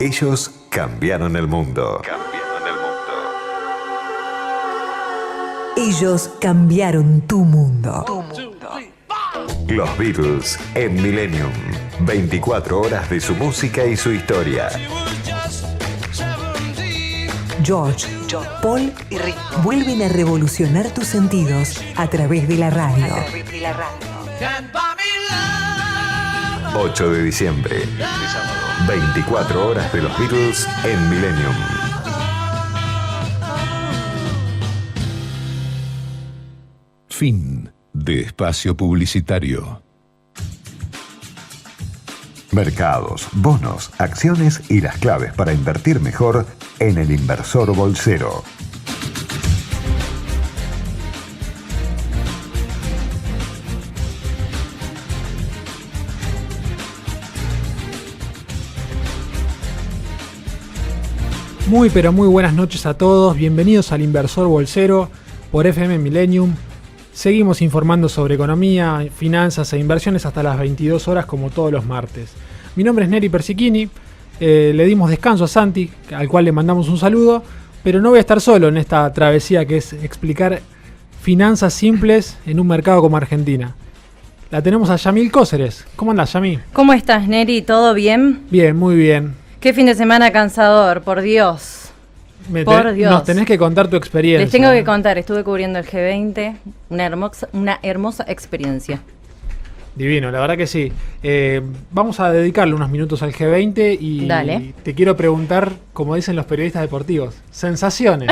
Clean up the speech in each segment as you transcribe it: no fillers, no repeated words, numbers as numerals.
Ellos cambiaron el mundo. Ellos cambiaron tu mundo. Los Beatles en Millennium. 24 horas de su música y su historia. George, Paul y Ringo vuelven a revolucionar tus sentidos a través de la radio. 8 de diciembre. 24 horas de los Beatles en Millennium. Fin de espacio publicitario. Mercados, bonos, acciones y las claves para invertir mejor en el Inversor Bolsero. Muy pero muy buenas noches a todos, bienvenidos al Inversor Bolsero por FM Millennium. Seguimos informando sobre economía, finanzas e inversiones hasta las 22 horas como todos los martes. Mi nombre es Neri Persichini, le dimos descanso a Santi, al cual le mandamos un saludo, pero no voy a estar solo en esta travesía que es explicar finanzas simples en un mercado como Argentina. La tenemos a Yamil Cóceres. ¿Cómo andás, Yamil? ¿Cómo estás, Neri? ¿Todo bien? Bien, muy bien. Qué fin de semana cansador, por Dios. Por Dios. Nos tenés que contar tu experiencia. Les tengo que contar, estuve cubriendo el G20, una hermosa experiencia. Divino, la verdad que sí. Vamos a dedicarle unos minutos al G20 y Dale. Te quiero preguntar, como dicen los periodistas deportivos, sensaciones.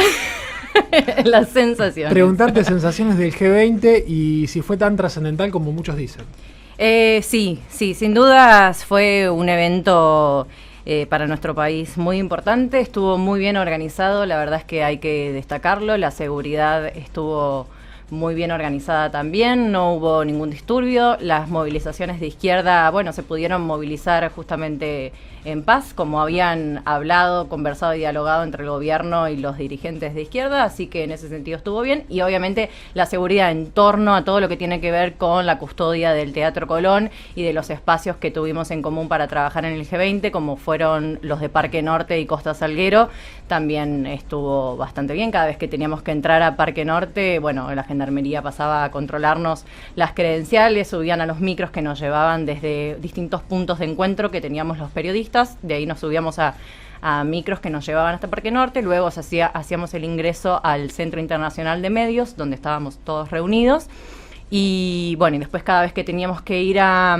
Las sensaciones. Preguntarte sensaciones del G20 y si fue tan trascendental como muchos dicen. Sí, sin dudas fue un evento para nuestro país muy importante, estuvo muy bien organizado, la verdad es que hay que destacarlo, la seguridad estuvo muy bien organizada también, no hubo ningún disturbio, las movilizaciones de izquierda, bueno, se pudieron movilizar justamente en paz, como habían hablado, conversado y dialogado entre el gobierno y los dirigentes de izquierda, así que en ese sentido estuvo bien, y obviamente la seguridad en torno a todo lo que tiene que ver con la custodia del Teatro Colón y de los espacios que tuvimos en común para trabajar en el G20, como fueron los de Parque Norte y Costa Salguero, también estuvo bastante bien. Cada vez que teníamos que entrar a Parque Norte, bueno, la Gendarmería pasaba a controlarnos las credenciales, subían a los micros que nos llevaban desde distintos puntos de encuentro que teníamos los periodistas. De ahí nos subíamos a micros que nos llevaban hasta Parque Norte, luego hacíamos el ingreso al Centro Internacional de Medios, donde estábamos todos reunidos, y bueno, y después cada vez que teníamos que ir a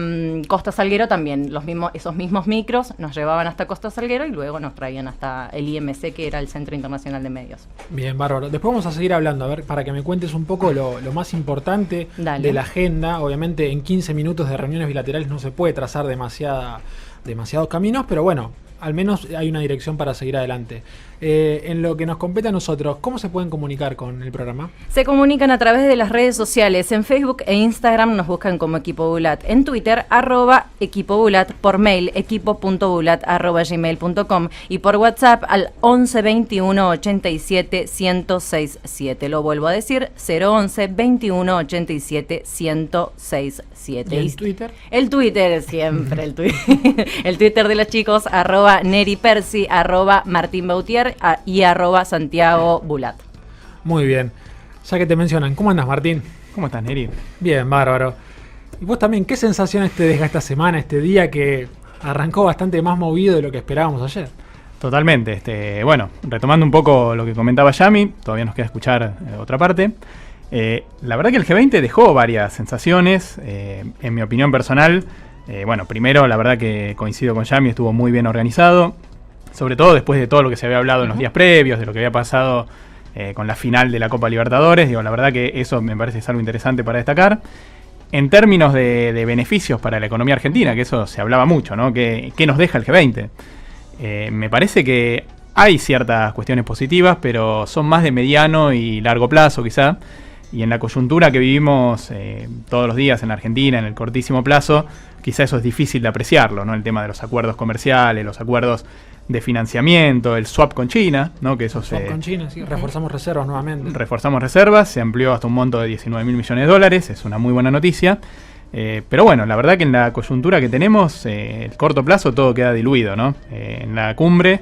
Costa Salguero también, esos mismos micros nos llevaban hasta Costa Salguero y luego nos traían hasta el IMC, que era el Centro Internacional de Medios. Bien, bárbaro. Después vamos a seguir hablando, a ver, para que me cuentes un poco lo más importante de la agenda. Obviamente en 15 minutos de reuniones bilaterales no se puede trazar demasiados caminos, pero bueno, al menos hay una dirección para seguir adelante. En lo que nos compete a nosotros, ¿cómo se pueden comunicar con el programa? Se comunican a través de las redes sociales. En Facebook e Instagram nos buscan como Equipo Bulat. En Twitter, @Equipo Bulat. Por mail, equipo.bulat@gmail.com. Y por WhatsApp al 11 21 87 1067. Lo vuelvo a decir, 011 21 87 1067. ¿Y el Twitter? El Twitter, siempre el Twitter. El Twitter de los chicos, @NeriPersi, @MartinBautier y @Santiago Bulat. Muy bien. Ya que te mencionan, ¿cómo andas, Martín? ¿Cómo estás, Neri? Bien, bárbaro. Y vos también, ¿qué sensaciones te deja esta semana, este día que arrancó bastante más movido de lo que esperábamos ayer? Totalmente. Bueno, retomando un poco lo que comentaba Yami, todavía nos queda escuchar otra parte. La verdad que el G20 dejó varias sensaciones, en mi opinión personal. Bueno, primero, la verdad que coincido con Yami, estuvo muy bien organizado, sobre todo después de todo lo que se había hablado en los días previos, de lo que había pasado con la final de la Copa Libertadores. Digo, la verdad que eso me parece es algo interesante para destacar. En términos de beneficios para la economía argentina, que eso se hablaba mucho, ¿no? ¿Qué nos deja el G20? Me parece que hay ciertas cuestiones positivas, pero son más de mediano y largo plazo quizá. Y en la coyuntura que vivimos todos los días en Argentina, en el cortísimo plazo, quizá eso es difícil de apreciarlo, ¿no? El tema de los acuerdos comerciales, los acuerdos de financiamiento, el swap con China, ¿no? Que eso swap con China, sí, reforzamos reservas nuevamente. Reforzamos reservas, se amplió hasta un monto de $19.000 millones, es una muy buena noticia. Pero bueno, la verdad que en la coyuntura que tenemos, el corto plazo todo queda diluido, ¿no? En la cumbre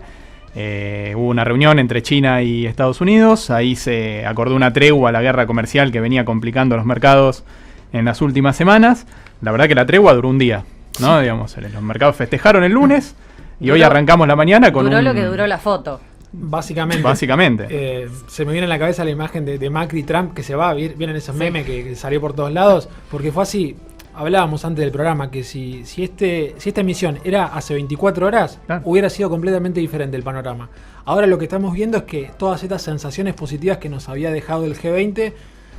hubo una reunión entre China y Estados Unidos, ahí se acordó una tregua a la guerra comercial que venía complicando los mercados en las últimas semanas. La verdad que la tregua duró un día, ¿no? Digamos, los mercados festejaron el lunes y hoy arrancamos la mañana con duró lo que duró la foto. Básicamente. Se me viene en la cabeza la imagen de Macri y Trump que se va, vienen esos memes que salió por todos lados, porque fue así. Hablábamos antes del programa que si esta emisión era hace 24 horas, hubiera sido completamente diferente el panorama. Ahora lo que estamos viendo es que todas estas sensaciones positivas que nos había dejado el G20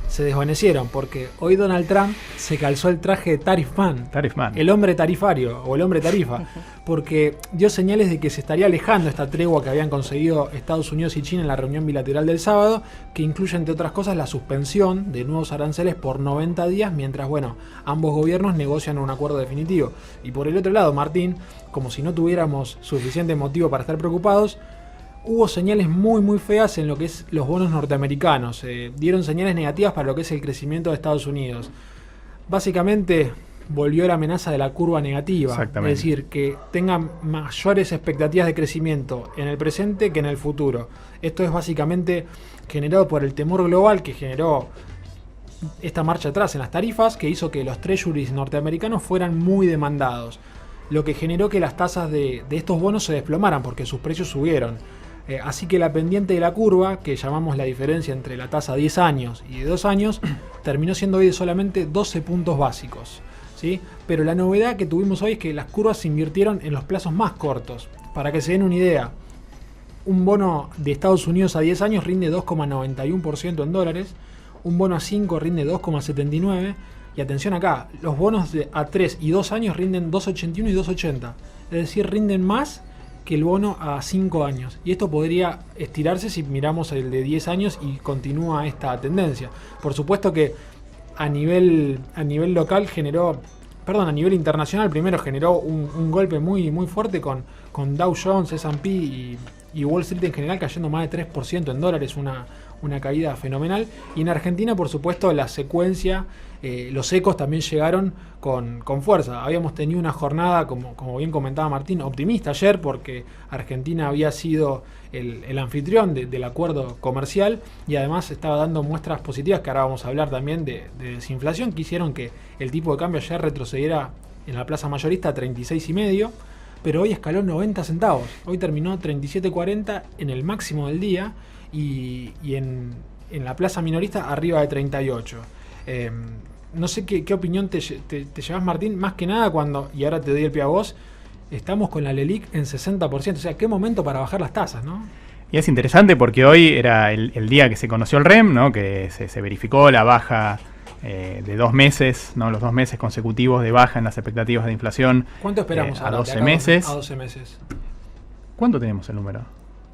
se desvanecieron, porque hoy Donald Trump se calzó el traje de Tariff Man, el hombre tarifario o el hombre tarifa, porque dio señales de que se estaría alejando esta tregua que habían conseguido Estados Unidos y China en la reunión bilateral del sábado, que incluye entre otras cosas la suspensión de nuevos aranceles por 90 días, mientras ambos gobiernos negocian un acuerdo definitivo. Y por el otro lado, Martín, como si no tuviéramos suficiente motivo para estar preocupados, hubo señales muy feas en lo que es los bonos norteamericanos. Dieron señales negativas para lo que es el crecimiento de Estados Unidos. Básicamente volvió la amenaza de la curva negativa. Es decir, que tengan mayores expectativas de crecimiento en el presente que en el futuro. Esto es básicamente generado por el temor global que generó esta marcha atrás en las tarifas, que hizo que los treasuries norteamericanos fueran muy demandados, lo que generó que las tasas de estos bonos se desplomaran porque sus precios subieron. Así que la pendiente de la curva, que llamamos la diferencia entre la tasa de 10 años y de 2 años, terminó siendo hoy de solamente 12 puntos básicos, ¿sí? Pero la novedad que tuvimos hoy es que las curvas se invirtieron en los plazos más cortos. Para que se den una idea, un bono de Estados Unidos a 10 años rinde 2,91% en dólares, un bono a 5 rinde 2,79%, y atención acá, los bonos a 3 y 2 años rinden 2,81 y 2,80, es decir, rinden más que el bono a 5 años. Y esto podría estirarse si miramos el de 10 años y continúa esta tendencia. Por supuesto que a nivel local a nivel internacional primero generó un golpe muy fuerte con Dow Jones, S&P y Wall Street en general cayendo más de 3% en dólares, una caída fenomenal. Y en Argentina, por supuesto, la secuencia, los ecos también llegaron con fuerza. Habíamos tenido una jornada, como bien comentaba Martín, optimista ayer, porque Argentina había sido el anfitrión del acuerdo comercial y además estaba dando muestras positivas, que ahora vamos a hablar también de desinflación, que hicieron que el tipo de cambio ayer retrocediera en la plaza mayorista a 36,5, pero hoy escaló 90 centavos. Hoy terminó 37,40 en el máximo del día y en la plaza minorista arriba de 38. No sé qué opinión te llevas, Martín, más que nada cuando, y ahora te doy el pie a vos, estamos con la LELIQ en 60%, o sea, qué momento para bajar las tasas, ¿no? Y es interesante porque hoy era el día que se conoció el REM, ¿no? Que se verificó la baja de 2 meses, ¿no? Los 2 meses consecutivos de baja en las expectativas de inflación. ¿Cuánto esperamos a 12 meses? A 12 meses. ¿Cuánto tenemos el número?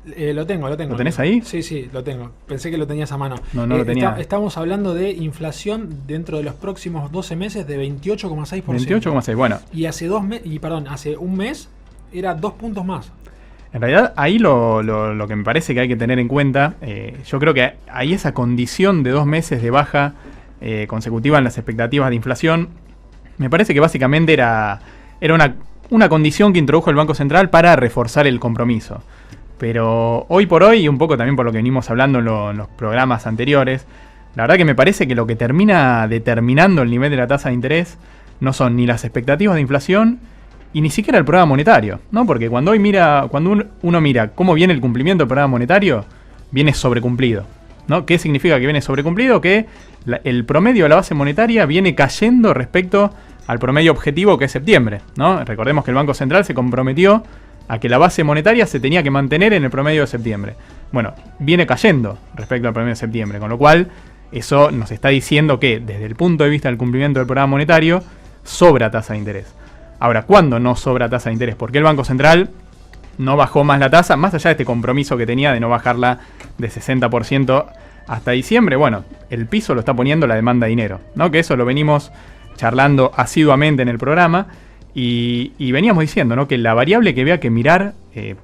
Lo tengo. ¿Lo tenés ahí? Sí, lo tengo. Pensé que lo tenías a mano. No lo tenía. Estamos hablando de inflación dentro de los próximos 12 meses de 28,6%. 28,6%, bueno. Y hace un mes era 2 puntos más. En realidad, ahí lo que me parece que hay que tener en cuenta, yo creo que hay esa condición de 2 meses de baja consecutiva en las expectativas de inflación. Me parece que básicamente era una condición que introdujo el Banco Central para reforzar el compromiso. Pero hoy por hoy, y un poco también por lo que venimos hablando en los programas anteriores, la verdad que me parece que lo que termina determinando el nivel de la tasa de interés no son ni las expectativas de inflación y ni siquiera el programa monetario, ¿no? Porque cuando uno mira cómo viene el cumplimiento del programa monetario, viene sobrecumplido, ¿no? ¿Qué significa que viene sobrecumplido? Que el promedio de la base monetaria viene cayendo respecto al promedio objetivo que es septiembre, ¿no? Recordemos que el Banco Central se comprometió a que la base monetaria se tenía que mantener en el promedio de septiembre. Bueno, viene cayendo respecto al promedio de septiembre, con lo cual eso nos está diciendo que desde el punto de vista del cumplimiento del programa monetario sobra tasa de interés. Ahora, ¿cuándo no sobra tasa de interés? ¿Por qué el Banco Central no bajó más la tasa, más allá de este compromiso que tenía de no bajarla de 60% hasta diciembre? Bueno, el piso lo está poniendo la demanda de dinero, ¿no? Que eso lo venimos charlando asiduamente en el programa. Y veníamos diciendo, ¿no? Que la variable que había que mirar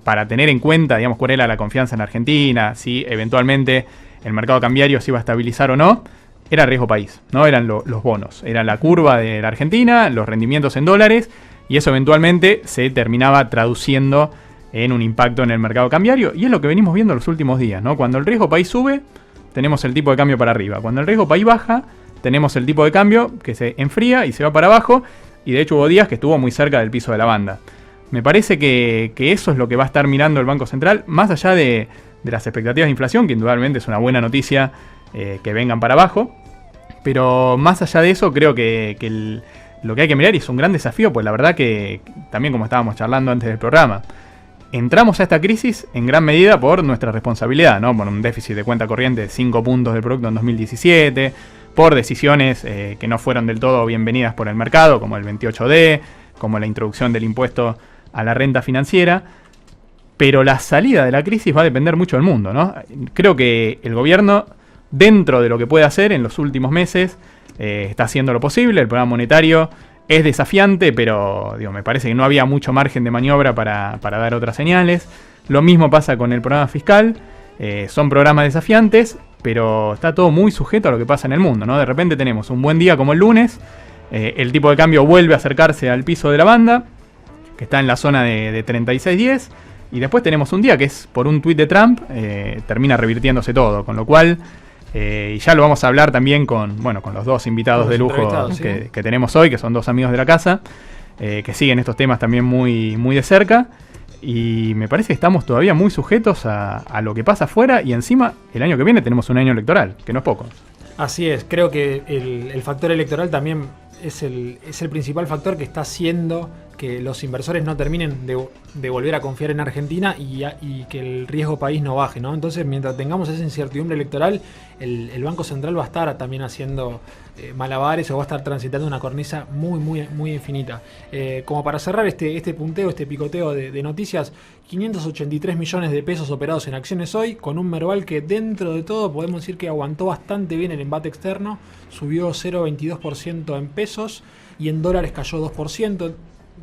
para tener en cuenta, digamos, cuál era la confianza en Argentina, si eventualmente el mercado cambiario se iba a estabilizar o no, era riesgo país, ¿no? Eran los bonos, era la curva de la Argentina, los rendimientos en dólares, y eso eventualmente se terminaba traduciendo en un impacto en el mercado cambiario, y es lo que venimos viendo en los últimos días, ¿no? Cuando el riesgo país sube, tenemos el tipo de cambio para arriba. Cuando el riesgo país baja, tenemos el tipo de cambio que se enfría y se va para abajo, y de hecho hubo días que estuvo muy cerca del piso de la banda. Me parece que eso es lo que va a estar mirando el Banco Central, más allá de las expectativas de inflación, que indudablemente es una buena noticia que vengan para abajo. Pero más allá de eso, creo que lo que hay que mirar, y es un gran desafío, pues la verdad que también, como estábamos charlando antes del programa, entramos a esta crisis en gran medida por nuestra responsabilidad, ¿no? Por un déficit de cuenta corriente de 5 puntos del producto en 2017, por decisiones que no fueron del todo bienvenidas por el mercado, como el 28D, como la introducción del impuesto a la renta financiera. Pero la salida de la crisis va a depender mucho del mundo, ¿no? Creo que el gobierno, dentro de lo que puede hacer en los últimos meses, está haciendo lo posible. El programa monetario es desafiante, pero me parece que no había mucho margen de maniobra para dar otras señales. Lo mismo pasa con el programa fiscal. Son programas desafiantes, pero está todo muy sujeto a lo que pasa en el mundo, ¿no? De repente tenemos un buen día como el lunes, el tipo de cambio vuelve a acercarse al piso de la banda, que está en la zona de 36.10, y después tenemos un día que es por un tuit de Trump, termina revirtiéndose todo, con lo cual, y ya lo vamos a hablar también con los dos invitados de lujo que tenemos hoy, que son dos amigos de la casa, que siguen estos temas también muy, muy de cerca, y me parece que estamos todavía muy sujetos a lo que pasa afuera, y encima el año que viene tenemos un año electoral, que no es poco. Así es, creo que el factor electoral también es el principal factor que está haciendo que los inversores no terminen de volver a confiar en Argentina y que el riesgo país no baje, ¿no? Entonces, mientras tengamos esa incertidumbre electoral, el Banco Central va a estar también haciendo malabares, o va a estar transitando una cornisa muy, muy, muy infinita. Como para cerrar este punteo, este picoteo de noticias, 583 millones de pesos operados en acciones hoy, con un Merval que dentro de todo podemos decir que aguantó bastante bien el embate externo, subió 0,22% en pesos y en dólares cayó 2%.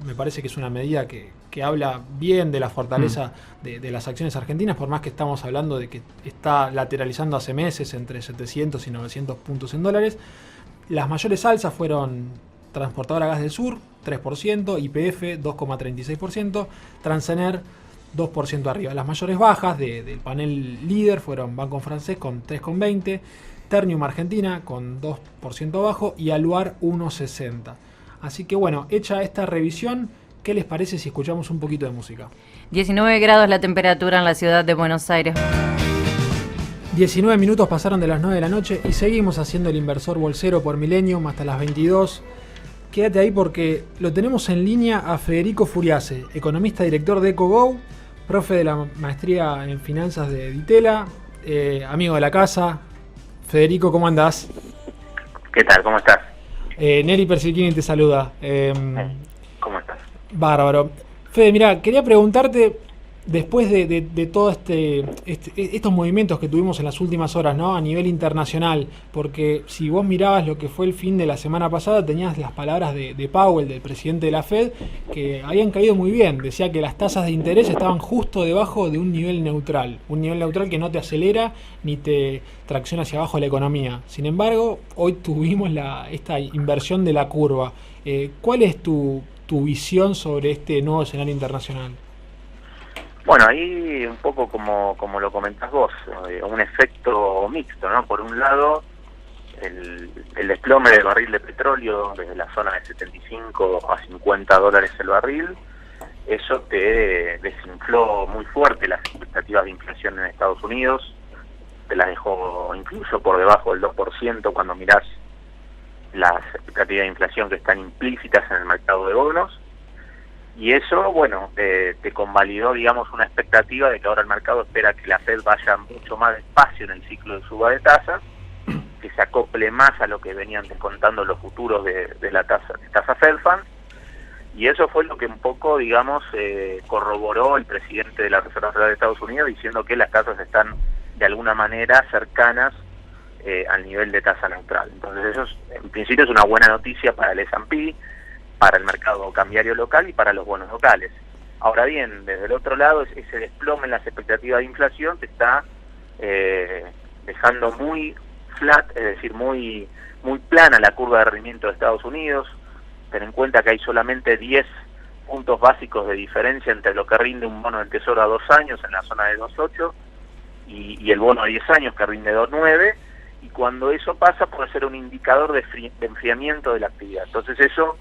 Me parece que es una medida que habla bien de la fortaleza de las acciones argentinas, por más que estamos hablando de que está lateralizando hace meses entre 700 y 900 puntos en dólares. Las mayores alzas fueron Transportadora Gas del Sur, 3%, YPF, 2,36%, Transener, 2% arriba. Las mayores bajas del panel líder fueron Banco Francés con 3,20%, Ternium Argentina con 2% abajo y Aluar 1,60%. Así que bueno, hecha esta revisión, ¿qué les parece si escuchamos un poquito de música? 19 grados la temperatura en la ciudad de Buenos Aires. 19 minutos pasaron de las 9 de la noche y seguimos haciendo el inversor bolsero por Millennium hasta las 22. Quédate ahí porque lo tenemos en línea a Federico Furiase, economista director de EcoGo, profe de la maestría en finanzas de Ditela, amigo de la casa. Federico, ¿cómo andás? ¿Qué tal? ¿Cómo estás? Neri Persichini te saluda. ¿Cómo estás? Bárbaro. Fede, mira, quería preguntarte, después de todos estos movimientos que tuvimos en las últimas horas, ¿no? A nivel internacional, porque si vos mirabas lo que fue el fin de la semana pasada, tenías las palabras de Powell, del presidente de la Fed, que habían caído muy bien. Decía que las tasas de interés estaban justo debajo de un nivel neutral que no te acelera ni te tracciona hacia abajo la economía. Sin embargo, hoy tuvimos esta inversión de la curva. ¿Cuál es tu visión sobre este nuevo escenario internacional? Bueno, ahí un poco como lo comentás vos, un efecto mixto, ¿no? Por un lado, el desplome del barril de petróleo desde la zona de 75 a 50 dólares el barril, eso te desinfló muy fuerte las expectativas de inflación en Estados Unidos, te las dejó incluso por debajo del 2% cuando mirás las expectativas de inflación que están implícitas en el mercado de bonos. Y eso, bueno, te convalidó, digamos, una expectativa de que ahora el mercado espera que la Fed vaya mucho más despacio en el ciclo de suba de tasas, que se acople más a lo que venían descontando los futuros de la tasa Fed Funds. Y eso fue lo que un poco, digamos, corroboró el presidente de la Reserva Federal de Estados Unidos, diciendo que las tasas están de alguna manera cercanas al nivel de tasa neutral. Entonces eso en principio es una buena noticia para el S&P, para el mercado cambiario local y para los bonos locales. Ahora bien, desde el otro lado, ese desplome en las expectativas de inflación te está dejando muy flat, es decir, muy plana la curva de rendimiento de Estados Unidos. Ten en cuenta que hay solamente 10 puntos básicos de diferencia entre lo que rinde un bono del Tesoro a 2 años en la zona de 2.8 y el bono a 10 años que rinde 2.9, y cuando eso pasa puede ser un indicador de enfriamiento de la actividad. Entonces eso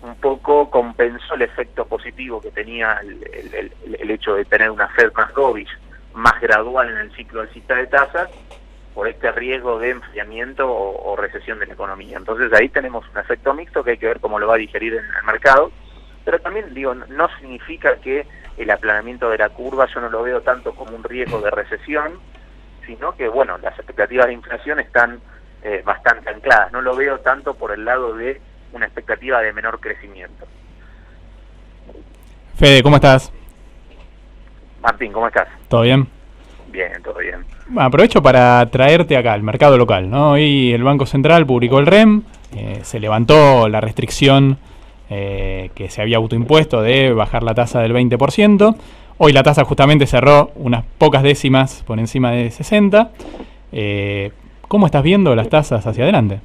un poco compensó el efecto positivo que tenía el hecho de tener una Fed más dovish, más gradual en el ciclo alcista de tasas, por este riesgo de enfriamiento o recesión de la economía. Entonces ahí tenemos un efecto mixto que hay que ver cómo lo va a digerir en el mercado, pero también digo, no significa que el aplanamiento de la curva yo no lo veo tanto como un riesgo de recesión, sino que bueno, las expectativas de inflación están bastante ancladas, no lo veo tanto por el lado de una expectativa de menor crecimiento. Fede, ¿cómo estás? Martín, ¿cómo estás? ¿Todo bien? Bien, todo bien. Bueno, aprovecho para traerte acá al mercado local, ¿no? Hoy el Banco Central publicó el REM, se levantó la restricción que se había autoimpuesto de bajar la tasa del 20%. Hoy la tasa justamente cerró unas pocas décimas por encima de 60. ¿Cómo estás viendo las tasas hacia adelante?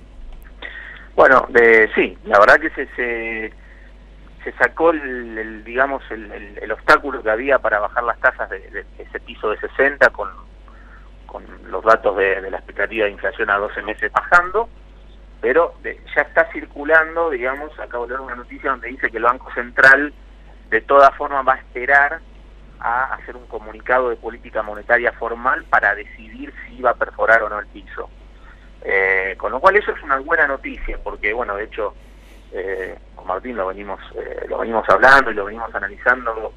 Bueno, sí, la verdad que se sacó el obstáculo que había para bajar las tasas de ese piso de 60 con los datos de la expectativa de inflación a 12 meses bajando, pero ya está circulando, digamos, acabo de leer una noticia donde dice que el Banco Central de todas formas va a esperar a hacer un comunicado de política monetaria formal para decidir si va a perforar o no el piso. Con lo cual eso es una buena noticia, porque bueno, de hecho con Martín lo venimos hablando y lo venimos analizando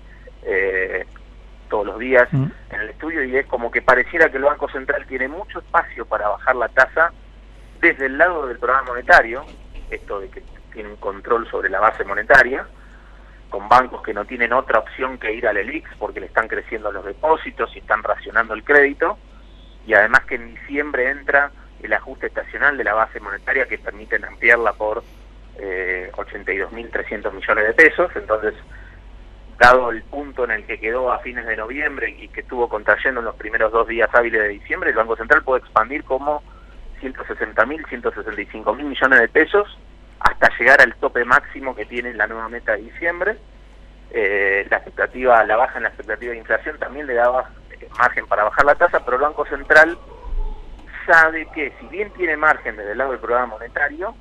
todos los días en el estudio, y es como que pareciera que el Banco Central tiene mucho espacio para bajar la tasa desde el lado del programa monetario, esto de que tiene un control sobre la base monetaria, con bancos que no tienen otra opción que ir al ELIX porque le están creciendo los depósitos y están racionando el crédito, y además que en diciembre entra el ajuste estacional de la base monetaria que permiten ampliarla por 82.300 millones de pesos. Entonces, dado el punto en el que quedó a fines de noviembre y que estuvo contrayendo en los primeros 2 días hábiles de diciembre, el Banco Central puede expandir como 160.000, 165.000 millones de pesos hasta llegar al tope máximo que tiene la nueva meta de diciembre. La baja en la expectativa de inflación también le daba margen para bajar la tasa, pero el Banco Central sabe que si bien tiene margen desde el lado del programa monetario,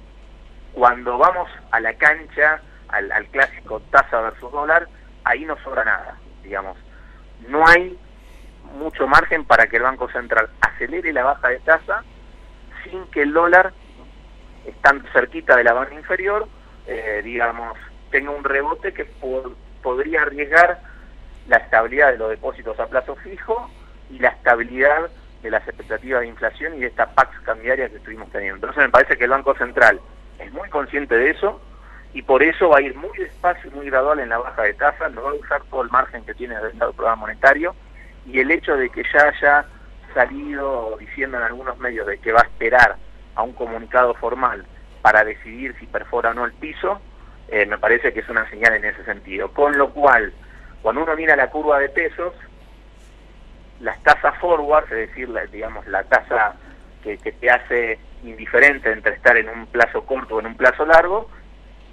cuando vamos a la cancha, al clásico tasa versus dólar, ahí no sobra nada, digamos. No hay mucho margen para que el Banco Central acelere la baja de tasa sin que el dólar, estando cerquita de la banda inferior, digamos, tenga un rebote que podría arriesgar la estabilidad de los depósitos a plazo fijo y la estabilidad de las expectativas de inflación y de esta pax cambiaria que estuvimos teniendo. Entonces me parece que el Banco Central es muy consciente de eso y por eso va a ir muy despacio y muy gradual en la baja de tasa, no va a usar todo el margen que tiene del lado del programa monetario, y el hecho de que ya haya salido diciendo en algunos medios de que va a esperar a un comunicado formal para decidir si perfora o no el piso, me parece que es una señal en ese sentido. Con lo cual, cuando uno mira la curva de pesos, las tasas forward, es decir, la tasa que te hace indiferente entre estar en un plazo corto o en un plazo largo,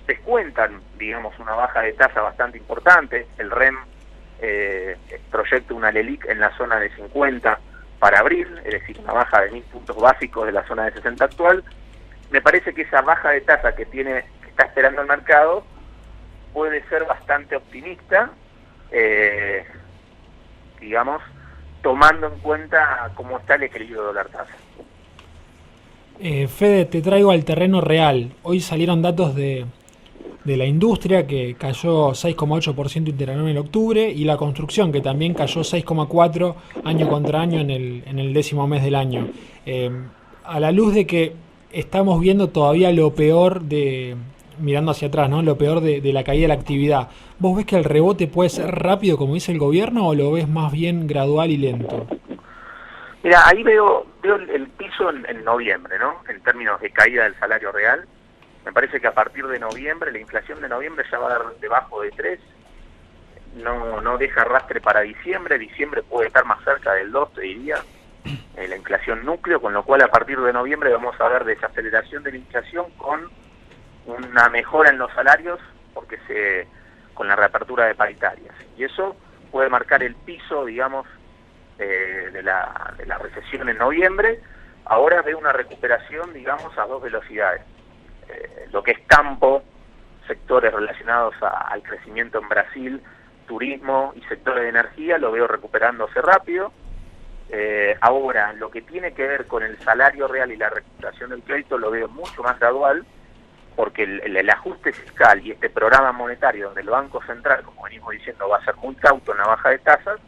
descuentan, digamos, una baja de tasa bastante importante. El REM proyecta una LELIQ en la zona de 50 para abril, es decir, una baja de 1000 puntos básicos de la zona de 60 actual. Me parece que esa baja de tasa que está esperando el mercado puede ser bastante optimista, digamos, tomando en cuenta cómo está el equilibrio dólar-tasa. Fede, te traigo al terreno real. Hoy salieron datos de la industria, que cayó 6,8% interanual en octubre, y la construcción, que también cayó 6,4% año contra año en el 10º mes del año. A la luz de que estamos viendo todavía lo peor mirando hacia atrás, ¿no? Lo peor de la caída de la actividad, ¿vos ves que el rebote puede ser rápido, como dice el gobierno, o lo ves más bien gradual y lento? Mira, ahí veo el piso en noviembre, ¿no? En términos de caída del salario real. Me parece que a partir de noviembre, la inflación de noviembre ya va a dar debajo de 3. No deja rastre para diciembre. Diciembre puede estar más cerca del 2, te diría. la inflación núcleo, con lo cual a partir de noviembre vamos a ver desaceleración de la inflación con una mejora en los salarios, porque con la reapertura de paritarias. Y eso puede marcar el piso, digamos, de la recesión en noviembre. Ahora ve una recuperación, digamos, a dos velocidades. Lo que es campo, sectores relacionados al crecimiento en Brasil, turismo y sectores de energía, lo veo recuperándose rápido. Ahora, lo que tiene que ver con el salario real y la recuperación del crédito lo veo mucho más gradual, porque el ajuste fiscal y este programa monetario, donde el Banco Central, como venimos diciendo, va a ser muy cauto en la baja de tasas,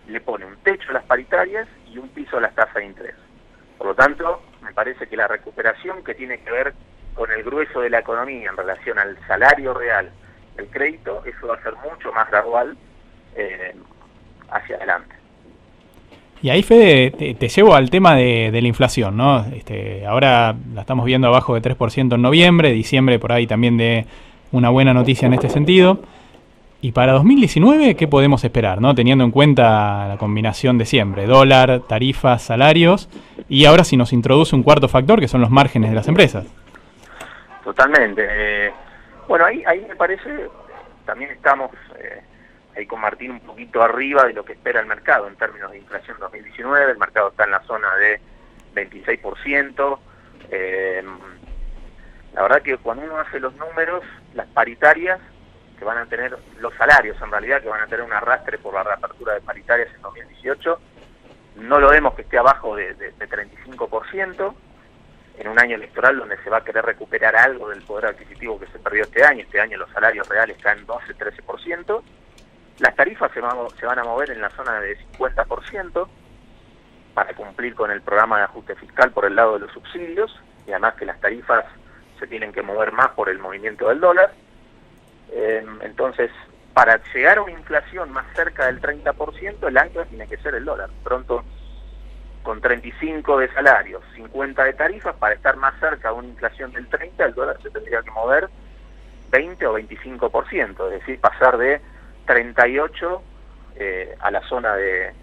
le pone un techo a las paritarias y un piso a las tasas de interés. Por lo tanto, me parece que la recuperación que tiene que ver con el grueso de la economía en relación al salario real, el crédito, eso va a ser mucho más gradual hacia adelante. Y ahí, Fede, te llevo al tema de la inflación, ¿no? Ahora la estamos viendo abajo de 3% en noviembre, diciembre por ahí también de una buena noticia en este sentido. Y para 2019, ¿qué podemos esperar, ¿no? Teniendo en cuenta la combinación de siempre, dólar, tarifas, salarios, y ahora si nos introduce un cuarto factor, que son los márgenes de las empresas. Totalmente. Bueno, ahí me parece, también estamos ahí con Martín un poquito arriba de lo que espera el mercado en términos de inflación 2019. El mercado está en la zona de 26%. La verdad que cuando uno hace los números, las paritarias que van a tener, los salarios en realidad, que van a tener un arrastre por la reapertura de paritarias en 2018, no lo vemos que esté abajo de 35%, en un año electoral donde se va a querer recuperar algo del poder adquisitivo que se perdió este año. Este año los salarios reales caen 12-13%. Las tarifas se van a mover en la zona de 50% para cumplir con el programa de ajuste fiscal por el lado de los subsidios, y además que las tarifas se tienen que mover más por el movimiento del dólar. Entonces, para llegar a una inflación más cerca del 30%, el ancla tiene que ser el dólar. Pronto, con 35 de salarios, 50 de tarifas, para estar más cerca de una inflación del 30, el dólar se tendría que mover 20 o 25%, es decir, pasar de 38 a la zona de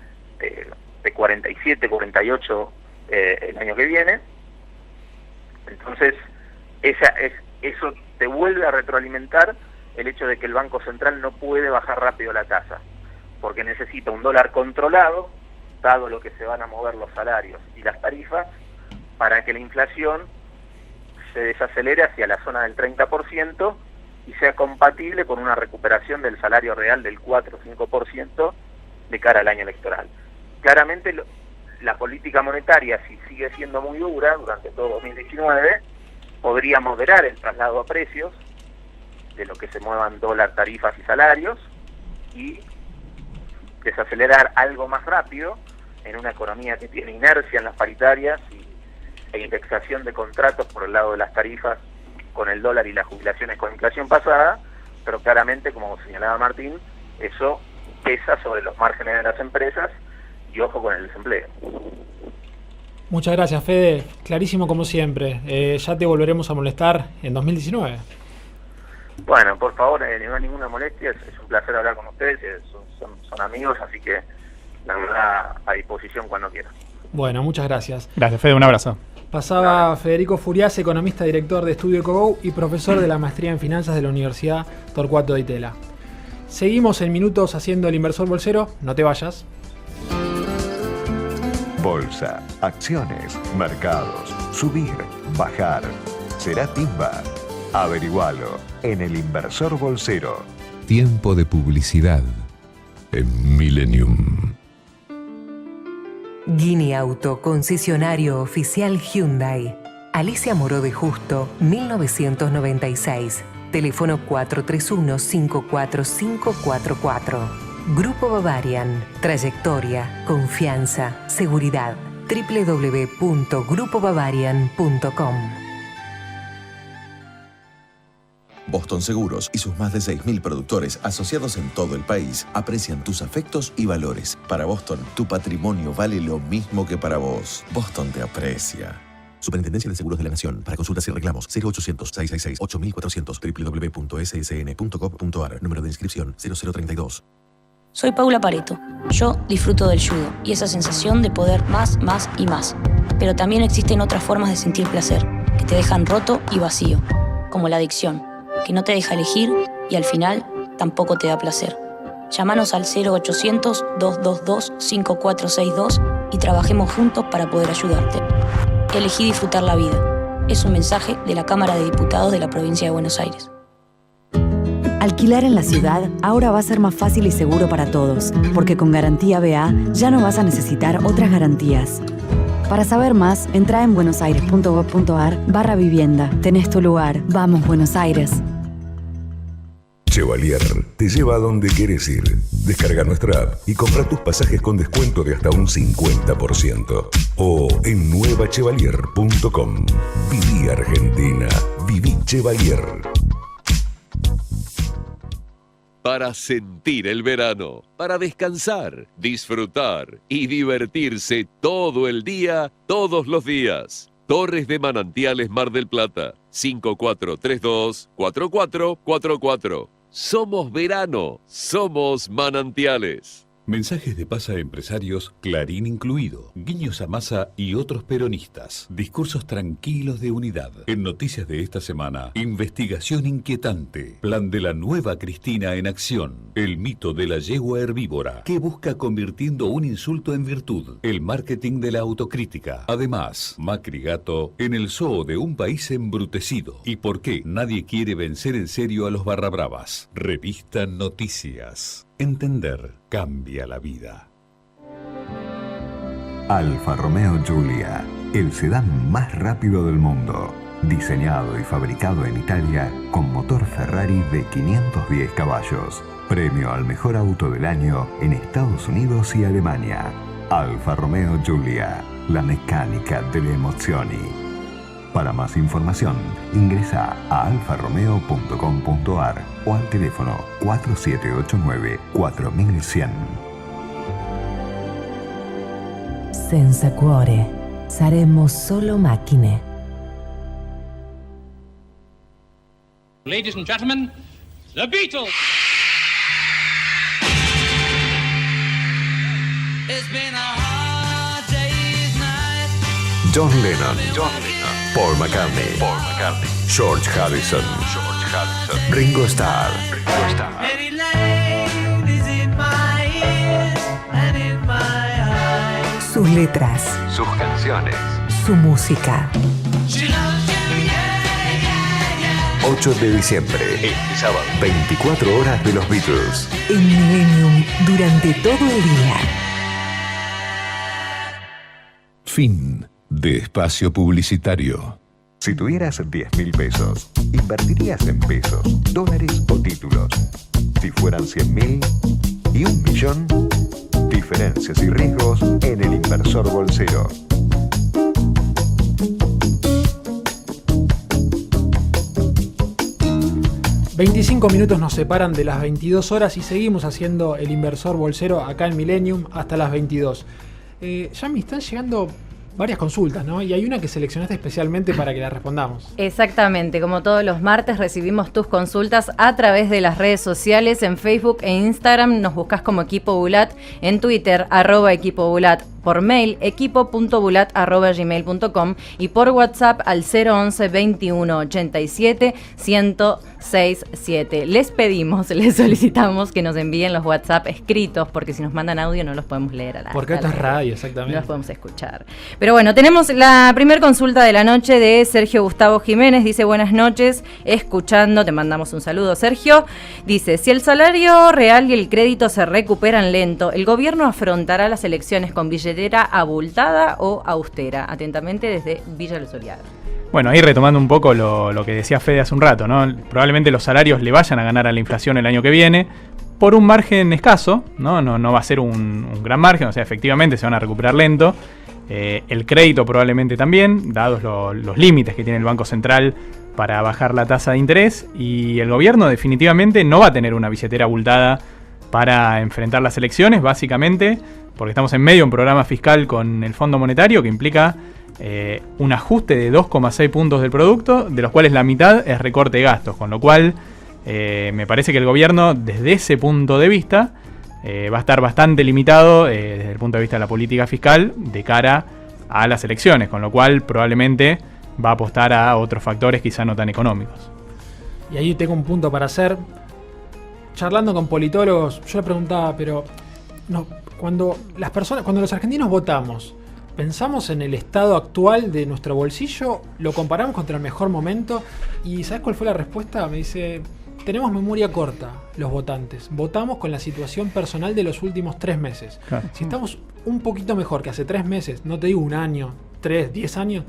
47, 48 el año que viene. Entonces, eso te vuelve a retroalimentar el hecho de que el Banco Central no puede bajar rápido la tasa, porque necesita un dólar controlado, dado lo que se van a mover los salarios y las tarifas, para que la inflación se desacelere hacia la zona del 30% y sea compatible con una recuperación del salario real del 4 o 5% de cara al año electoral. Claramente la política monetaria, si sigue siendo muy dura durante todo 2019, podría moderar el traslado a precios de lo que se muevan dólar, tarifas y salarios, y desacelerar algo más rápido en una economía que tiene inercia en las paritarias e indexación de contratos por el lado de las tarifas con el dólar y las jubilaciones con inflación pasada, pero claramente, como señalaba Martín, eso pesa sobre los márgenes de las empresas y ojo con el desempleo. Muchas gracias, Fede. Clarísimo como siempre. Ya te volveremos a molestar en 2019. Bueno, por favor, no hay ninguna molestia, es un placer hablar con ustedes, son amigos, así que la verdad a disposición cuando quieran. Bueno, muchas gracias. Gracias, Fede, un abrazo. Pasaba Federico Furias, economista, director de Estudio Cogou y profesor de la maestría en finanzas de la Universidad Torcuato Di Tella. Seguimos en minutos haciendo el inversor bolsero, no te vayas. Bolsa, acciones, mercados, subir, bajar. ¿Será timba? Averigualo en el inversor bolsero. Tiempo de publicidad en Millennium. Guinea Auto, concesionario oficial Hyundai. Alicia Moró de Justo, 1996. Teléfono 431-54544. Grupo Bavarian. Trayectoria, confianza, seguridad. www.grupobavarian.com. Boston Seguros y sus más de 6.000 productores asociados en todo el país aprecian tus afectos y valores. Para Boston, tu patrimonio vale lo mismo que para vos. Boston te aprecia. Superintendencia de Seguros de la Nación. Para consultas y reclamos, 0800-666-8400, www.ssn.gov.ar. Número de inscripción 0032. Soy Paula Pareto. Yo disfruto del judo y esa sensación de poder más, más y más. Pero también existen otras formas de sentir placer, que te dejan roto y vacío, como la adicción, que no te deja elegir y al final tampoco te da placer. Llámanos al 0800-222-5462 y trabajemos juntos para poder ayudarte. Elegí disfrutar la vida. Es un mensaje de la Cámara de Diputados de la Provincia de Buenos Aires. Alquilar en la ciudad ahora va a ser más fácil y seguro para todos, porque con Garantía BA ya no vas a necesitar otras garantías. Para saber más, entra en buenosaires.gov.ar/vivienda. Tenés tu lugar. Vamos, Buenos Aires. Chevalier te lleva a donde quieres ir. Descarga nuestra app y compra tus pasajes con descuento de hasta un 50%. O en nuevachevalier.com. Viví Argentina. Viví Chevalier. Para sentir el verano, para descansar, disfrutar y divertirse todo el día, todos los días. Torres de Manantiales Mar del Plata, 5432-4444. Somos verano, somos Manantiales. Mensajes de paz a empresarios, Clarín incluido, guiños a Massa y otros peronistas, discursos tranquilos de unidad. En noticias de esta semana, investigación inquietante, plan de la nueva Cristina en acción, el mito de la yegua herbívora, que busca convirtiendo un insulto en virtud, el marketing de la autocrítica. Además, Macri Gato en el zoo de un país embrutecido y por qué nadie quiere vencer en serio a los barrabravas. Revista Noticias. Entender cambia la vida. Alfa Romeo Giulia, el sedán más rápido del mundo. Diseñado y fabricado en Italia con motor Ferrari de 510 caballos. Premio al mejor auto del año en Estados Unidos y Alemania. Alfa Romeo Giulia, la mecánica delle emozioni. Para más información, ingresa a alfaromeo.com.ar o al teléfono 4789-4100. Senza cuore, saremo solo macchine. Ladies and gentlemen, The Beatles! It's been a hard day's night. John Lennon. Paul McCartney. George Harrison. Ringo Starr. Many ladies in my ears and in my eyes. Sus letras. Sus canciones. Su música. She loves you, yeah, yeah, yeah. 8 de diciembre. Este sábado. 24 horas de los Beatles. En Millennium, durante todo el día. Fin de espacio publicitario. Si tuvieras 10.000 pesos, ¿invertirías en pesos, dólares o títulos? Si fueran 100.000 y 1.000.000, diferencias y riesgos en el inversor bolsero. ...25 minutos nos separan de las 22 horas y seguimos haciendo el inversor bolsero acá en Millennium hasta las 22. Ya me están llegando varias consultas, ¿no? Y hay una que seleccionaste especialmente para que la respondamos. Exactamente, como todos los martes recibimos tus consultas a través de las redes sociales, en Facebook e Instagram nos buscas como Equipo Bulat, en Twitter @Equipo Bulat, por mail equipo.bulat@gmail.com y por WhatsApp al 011 21 87 1067. Les solicitamos que nos envíen los WhatsApp escritos, porque si nos mandan audio no los podemos leer a la Porque esto es radio, exactamente. No los podemos escuchar. Pero bueno, tenemos la primer consulta de la noche de Sergio Gustavo Jiménez. Dice: buenas noches, escuchando, te mandamos un saludo, Sergio. Dice: si el salario real y el crédito se recuperan lento, ¿el gobierno afrontará las elecciones con billetera abultada o austera? Atentamente, desde Villa del Soleado. Bueno, ahí retomando un poco lo que decía Fede hace un rato, ¿no? Probablemente los salarios le vayan a ganar a la inflación el año que viene por un margen escaso, no va a ser un gran margen, o sea, efectivamente se van a recuperar lento. El crédito probablemente también, dados los límites que tiene el Banco Central para bajar la tasa de interés, y el gobierno definitivamente no va a tener una billetera abultada para enfrentar las elecciones, básicamente porque estamos en medio de un programa fiscal con el Fondo Monetario que implica un ajuste de 2,6 puntos del producto, de los cuales la mitad es recorte de gastos, con lo cual me parece que el gobierno, desde ese punto de vista, va a estar bastante limitado desde el punto de vista de la política fiscal de cara a las elecciones, con lo cual probablemente va a apostar a otros factores quizá no tan económicos. Y ahí tengo un punto para hacer. Charlando con politólogos, yo le preguntaba, pero no, cuando los argentinos votamos, ¿pensamos en el estado actual de nuestro bolsillo? ¿Lo comparamos contra el mejor momento? ¿Y sabes cuál fue la respuesta? Me dice, tenemos memoria corta los votantes. Votamos con la situación personal de los últimos 3 meses. Claro. Si estamos un poquito mejor que hace 3 meses, no te digo un año, 3, 10 años,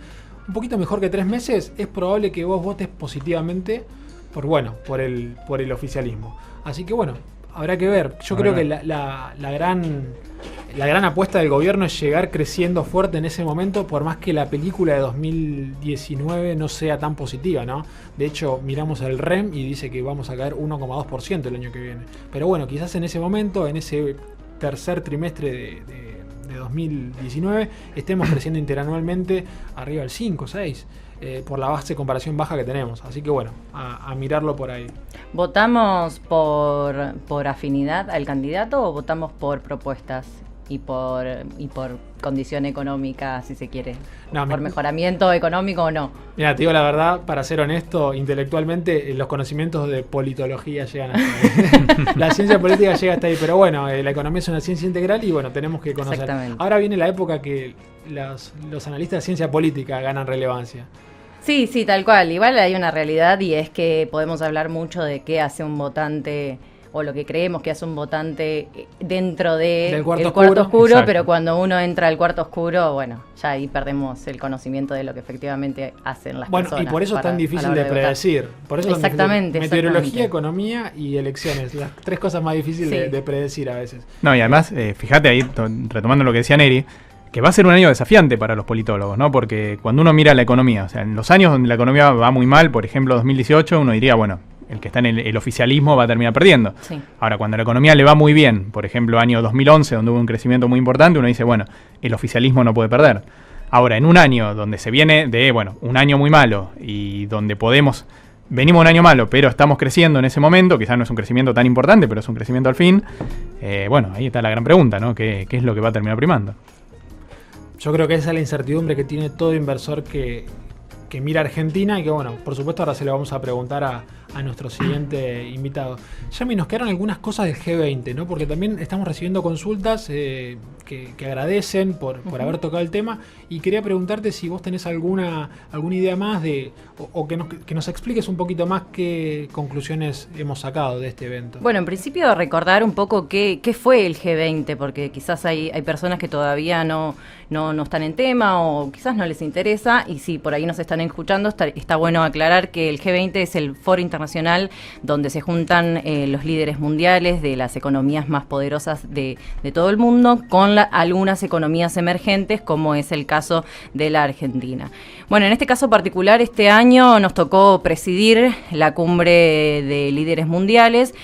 un poquito mejor que 3 meses, es probable que vos votes positivamente por el oficialismo. Así que bueno, habrá que ver. Yo creo que la gran apuesta del gobierno es llegar creciendo fuerte en ese momento, por más que la película de 2019 no sea tan positiva, ¿no? De hecho, miramos el REM y dice que vamos a caer 1,2% el año que viene. Pero bueno, quizás en ese momento, en ese tercer trimestre de 2019, estemos creciendo interanualmente arriba del 5, 6. Por la base de comparación baja que tenemos. Así que bueno, a mirarlo por ahí. ¿Votamos por afinidad al candidato o votamos por propuestas y por condición económica, si se quiere? ¿Por mejoramiento económico o no? Mira, te digo la verdad, para ser honesto, intelectualmente los conocimientos de politología llegan hasta ahí. La ciencia política llega hasta ahí, pero bueno, la economía es una ciencia integral y bueno, tenemos que conocer. Exactamente. Ahora viene la época que los analistas de ciencia política ganan relevancia. Sí, tal cual. Igual hay una realidad y es que podemos hablar mucho de qué hace un votante o lo que creemos que hace un votante dentro del cuarto oscuro, pero cuando uno entra al cuarto oscuro, bueno, ya ahí perdemos el conocimiento de lo que efectivamente hacen las personas. Bueno, y por eso es tan difícil de predecir. Por eso exactamente. Meteorología, economía y elecciones, las 3 cosas más difíciles de predecir a veces. No, y además, fíjate ahí, retomando lo que decía Neri, que va a ser un año desafiante para los politólogos, ¿no? Porque cuando uno mira la economía, o sea, en los años donde la economía va muy mal, por ejemplo 2018, uno diría, bueno, el que está en el oficialismo va a terminar perdiendo. Sí. Ahora, cuando la economía le va muy bien, por ejemplo año 2011, donde hubo un crecimiento muy importante, uno dice, bueno, el oficialismo no puede perder. Ahora, en un año donde se viene de, un año muy malo y donde venimos de un año malo, pero estamos creciendo en ese momento, quizás no es un crecimiento tan importante, pero es un crecimiento al fin, ahí está la gran pregunta, ¿no? ¿Qué es lo que va a terminar primando? Yo creo que esa es la incertidumbre que tiene todo inversor que mira Argentina y que, bueno, por supuesto ahora se lo vamos a preguntar a nuestro siguiente invitado. Yami, nos quedaron algunas cosas del G20, ¿no? Porque también estamos recibiendo consultas que agradecen por haber tocado el tema y quería preguntarte si vos tenés alguna idea más o que nos expliques un poquito más qué conclusiones hemos sacado de este evento. Bueno, en principio recordar un poco qué fue el G20, porque quizás hay personas que todavía no están en tema o quizás no les interesa, y si por ahí nos están escuchando, está bueno aclarar que el G20 es el foro internacional donde se juntan los líderes mundiales de las economías más poderosas de todo el mundo con algunas economías emergentes, como es el caso de la Argentina. Bueno, en este caso particular, este año nos tocó presidir la cumbre de líderes mundiales.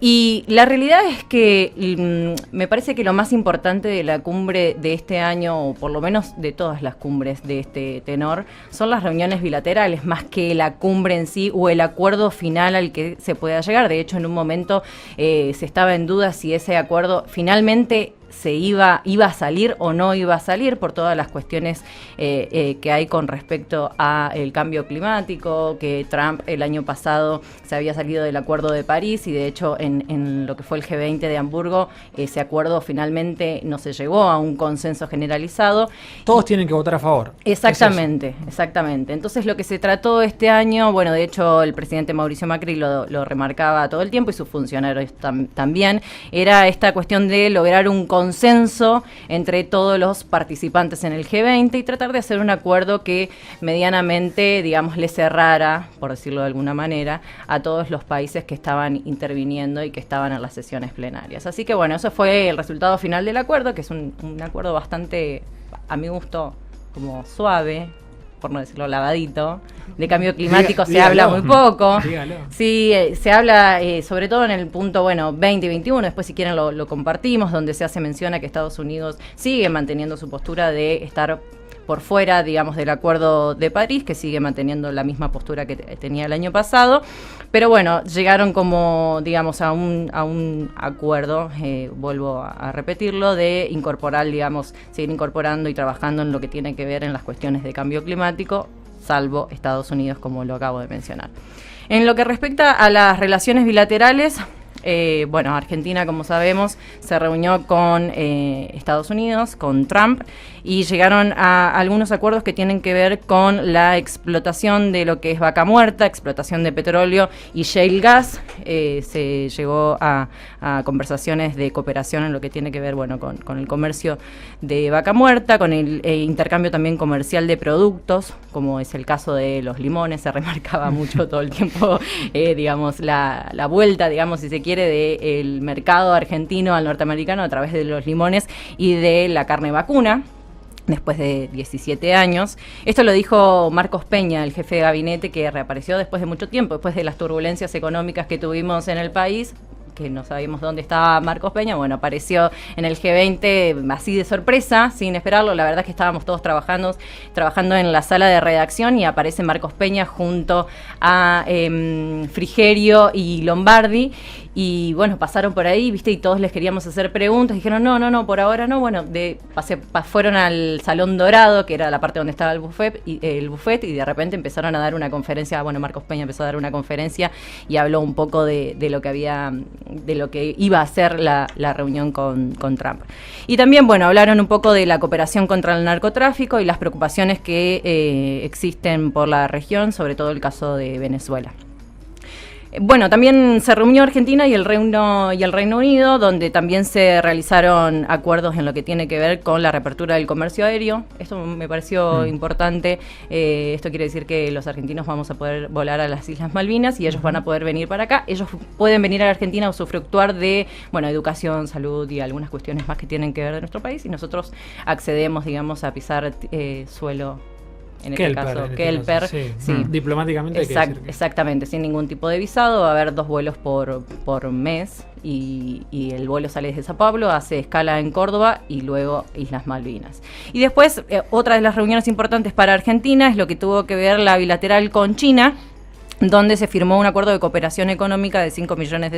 Y la realidad es que me parece que lo más importante de la cumbre de este año, o por lo menos de todas las cumbres de este tenor, son las reuniones bilaterales, más que la cumbre en sí o el acuerdo final al que se pueda llegar. De hecho, en un momento se estaba en duda si ese acuerdo finalmente iba a salir o no iba a salir por todas las cuestiones que hay con respecto a el cambio climático, que Trump el año pasado se había salido del Acuerdo de París y de hecho en lo que fue el G20 de Hamburgo ese acuerdo finalmente no se llegó a un consenso generalizado. Todos tienen que votar a favor. Exactamente. Entonces lo que se trató este año, bueno, de hecho el presidente Mauricio Macri lo remarcaba todo el tiempo y sus funcionarios también, era esta cuestión de lograr un consenso entre todos los participantes en el G20 y tratar de hacer un acuerdo que medianamente, digamos, le cerrara, por decirlo de alguna manera, a todos los países que estaban interviniendo y que estaban en las sesiones plenarias. Así que bueno, eso fue el resultado final del acuerdo, que es un acuerdo bastante, a mi gusto, como suave, por no decirlo lavadito. De cambio climático se habla muy poco. Dígalo. Sí, se habla sobre todo en el punto 20 y 21, después si quieren lo compartimos, donde se hace mención a que Estados Unidos sigue manteniendo su postura de estar por fuera, digamos, del Acuerdo de París, que sigue manteniendo la misma postura que tenía el año pasado, Pero bueno, llegaron como, digamos, a un acuerdo, vuelvo a repetirlo, de incorporar, digamos, seguir incorporando y trabajando en lo que tiene que ver en las cuestiones de cambio climático, salvo Estados Unidos, como lo acabo de mencionar. En lo que respecta a las relaciones bilaterales, bueno, Argentina, como sabemos, se reunió con Estados Unidos, con Trump, y llegaron a algunos acuerdos que tienen que ver con la explotación de lo que es Vaca Muerta, explotación de petróleo y shale gas. Se llegó a conversaciones de cooperación en lo que tiene que ver, bueno, con el comercio de Vaca Muerta, con el intercambio también comercial de productos, como es el caso de los limones. Se remarcaba mucho todo el tiempo, digamos, la vuelta, digamos, si se quiere, del mercado argentino al norteamericano a través de los limones y de la carne vacuna, después de 17 años. Esto lo dijo Marcos Peña, el jefe de gabinete, que reapareció después de mucho tiempo, después de las turbulencias económicas que tuvimos en el país, que no sabíamos dónde estaba Marcos Peña. Bueno, apareció en el G20 así de sorpresa, sin esperarlo. La verdad es que estábamos todos trabajando en la sala de redacción y aparece Marcos Peña junto a Frigerio y Lombardi. Y bueno, pasaron por ahí, viste, y todos les queríamos hacer preguntas. Dijeron, no, por ahora no. Bueno, fueron al Salón Dorado, que era la parte donde estaba el buffet, y de repente empezaron a dar una conferencia. Bueno, Marcos Peña empezó a dar una conferencia y habló un poco de lo que iba a ser la reunión con Trump. Y también, bueno, hablaron un poco de la cooperación contra el narcotráfico y las preocupaciones que existen por la región, sobre todo el caso de Venezuela. Bueno, también se reunió Argentina y el Reino Unido, donde también se realizaron acuerdos en lo que tiene que ver con la reapertura del comercio aéreo. Esto me pareció importante. Esto quiere decir que los argentinos vamos a poder volar a las Islas Malvinas y ellos van a poder venir para acá. Ellos pueden venir a la Argentina a usufructuar de, bueno, educación, salud y algunas cuestiones más que tienen que ver de nuestro país, y nosotros accedemos, digamos, a pisar suelo. En este caso, Kelper, sí. Diplomáticamente hay que decir que... Exactamente, sin ningún tipo de visado. Va a haber 2 vuelos por mes y el vuelo sale desde Sao Paulo, hace escala en Córdoba y luego Islas Malvinas. Y después, otra de las reuniones importantes para Argentina es lo que tuvo que ver la bilateral con China, donde se firmó un acuerdo de cooperación económica de $5 millones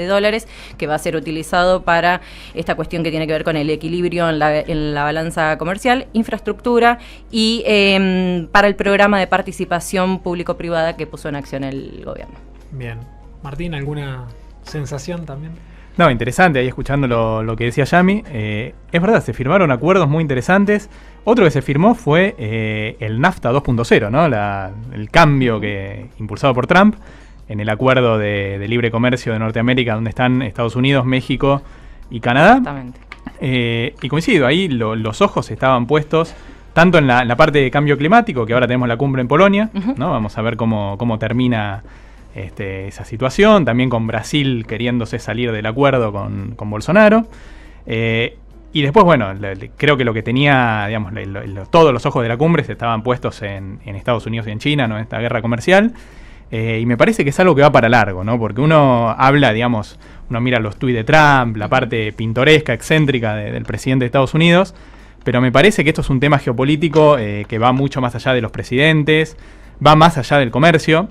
que va a ser utilizado para esta cuestión que tiene que ver con el equilibrio en la balanza comercial, infraestructura y para el programa de participación público-privada que puso en acción el gobierno. Bien. Martín, ¿alguna sensación también? No, interesante, ahí escuchando lo que decía Yami. Es verdad, se firmaron acuerdos muy interesantes. Otro que se firmó fue el NAFTA 2.0, ¿no? El cambio impulsado por Trump en el acuerdo de libre comercio de Norteamérica, donde están Estados Unidos, México y Canadá. Exactamente. Y coincido, ahí los ojos estaban puestos tanto en la parte de cambio climático, que ahora tenemos la cumbre en Polonia, ¿no? Vamos a ver cómo termina esa situación, también con Brasil queriéndose salir del acuerdo con Bolsonaro. Y después, bueno, creo que lo que tenía, digamos, todos los ojos de la cumbre se estaban puestos en Estados Unidos y en China, ¿no? En esta guerra comercial. Y me parece que es algo que va para largo, ¿no? Porque uno habla, digamos, uno mira los tuits de Trump, la parte pintoresca, excéntrica del presidente de Estados Unidos, pero me parece que esto es un tema geopolítico que va mucho más allá de los presidentes, va más allá del comercio,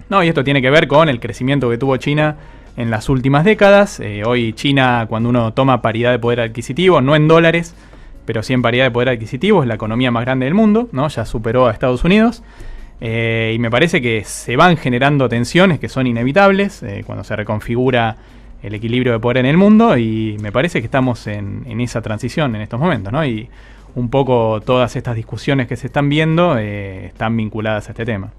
¿no? Y esto tiene que ver con el crecimiento que tuvo China en las últimas décadas. Hoy China, cuando uno toma paridad de poder adquisitivo, no en dólares, pero sí en paridad de poder adquisitivo, es la economía más grande del mundo, ¿no? Ya superó a Estados Unidos. Y me parece que se van generando tensiones que son inevitables cuando se reconfigura el equilibrio de poder en el mundo, y me parece que estamos en esa transición en estos momentos, ¿no? Y un poco todas estas discusiones que se están viendo están vinculadas a este tema.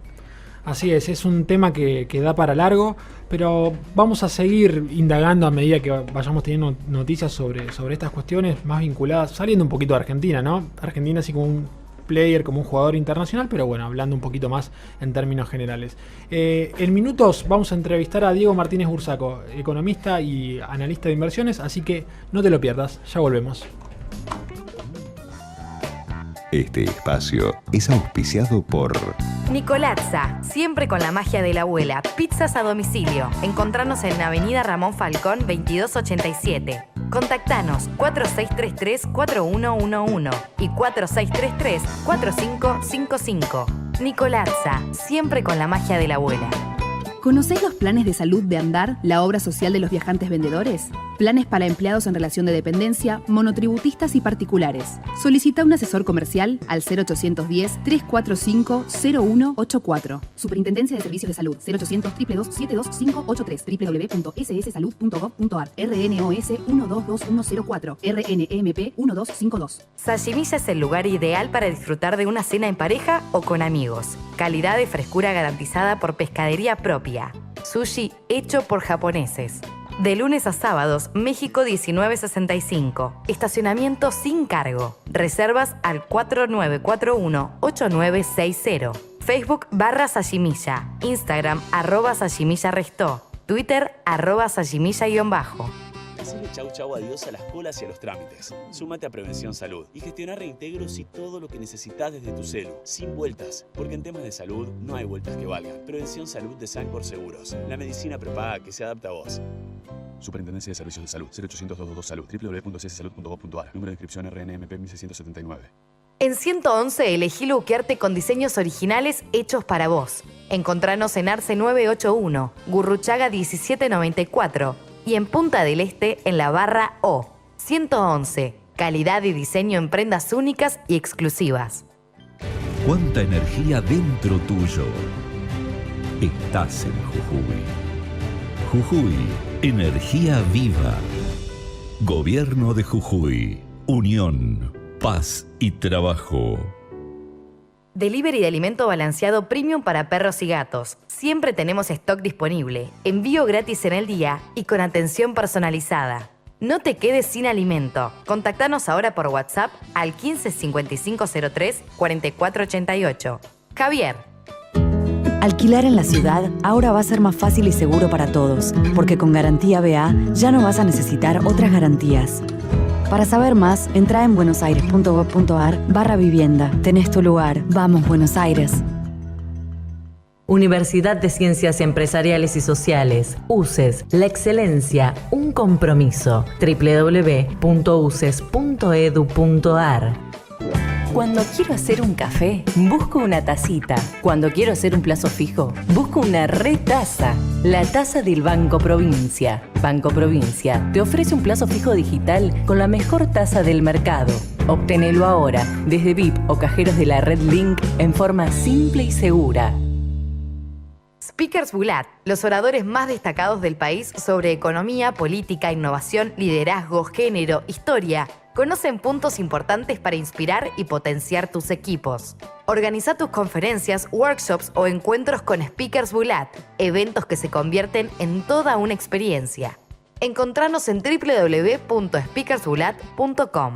Así es un tema que da para largo, pero vamos a seguir indagando a medida que vayamos teniendo noticias sobre estas cuestiones más vinculadas, saliendo un poquito de Argentina, ¿no? Argentina así como un player, como un jugador internacional, pero bueno, hablando un poquito más en términos generales. En minutos vamos a entrevistar a Diego Martínez Bursaco, economista y analista de inversiones, así que no te lo pierdas, ya volvemos. Este espacio es auspiciado por Nicolazza, siempre con la magia de la abuela. Pizzas a domicilio. Encontrarnos en Avenida Ramón Falcón 2287. Contactanos 4633-4111 y 4633-4555. Nicolazza, siempre con la magia de la abuela. ¿Conocéis los planes de salud de Andar, la obra social de los viajantes vendedores? Planes para empleados en relación de dependencia, monotributistas y particulares. Solicita un asesor comercial al 0810-345-0184. Superintendencia de Servicios de Salud, 0800-222-72583, www.sssalud.gov.ar, RNOS 122104, RNMP 1252. Sashimilla es el lugar ideal para disfrutar de una cena en pareja o con amigos. Calidad y frescura garantizada por pescadería propia. Sushi hecho por japoneses. De lunes a sábados, México 1965. Estacionamiento sin cargo. Reservas al 4941-8960. Facebook /Sashimilla. Instagram @SashimillaRestó. Twitter @Sashimilla_. Decirle chau chau adiós a las colas y a los trámites. Súmate a Prevención Salud y gestionar reintegros y todo lo que necesitas desde tu celu, sin vueltas, porque en temas de salud no hay vueltas que valgan. Prevención Salud de Sancor Seguros, la medicina prepaga que se adapta a vos. Superintendencia de Servicios de Salud, 0800-222-SALUD, www.cssalud.gov.ar, número de inscripción RNMP 1679. En 111 elegí luquearte con diseños originales hechos para vos. Encontranos en Arce 981, Gurruchaga 1794 y en Punta del Este en la barra O. 111, calidad y diseño en prendas únicas y exclusivas. ¿Cuánta energía dentro tuyo? Estás en Jujuy. Jujuy, energía viva. Gobierno de Jujuy. Unión, paz y trabajo. Delivery de alimento balanceado premium para perros y gatos. Siempre tenemos stock disponible, envío gratis en el día y con atención personalizada. No te quedes sin alimento. Contactanos ahora por WhatsApp al 15 5503 4488. Javier. Alquilar en la ciudad ahora va a ser más fácil y seguro para todos, porque con Garantía BA ya no vas a necesitar otras garantías. Para saber más, entra en buenosaires.gov.ar/vivienda. Tenés tu lugar. Vamos, Buenos Aires. Universidad de Ciencias Empresariales y Sociales. UCES, la excelencia, un compromiso. www.uces.edu.ar. Cuando quiero hacer un café, busco una tacita. Cuando quiero hacer un plazo fijo, busco una retaza. La taza del Banco Provincia. Banco Provincia te ofrece un plazo fijo digital con la mejor tasa del mercado. Obténelo ahora desde VIP o cajeros de la red Link en forma simple y segura. Speakers Bulat, los oradores más destacados del país sobre economía, política, innovación, liderazgo, género, historia. Conocen puntos importantes para inspirar y potenciar tus equipos. Organiza tus conferencias, workshops o encuentros con Speakers Bulat, eventos que se convierten en toda una experiencia. Encontranos en www.speakersbulat.com.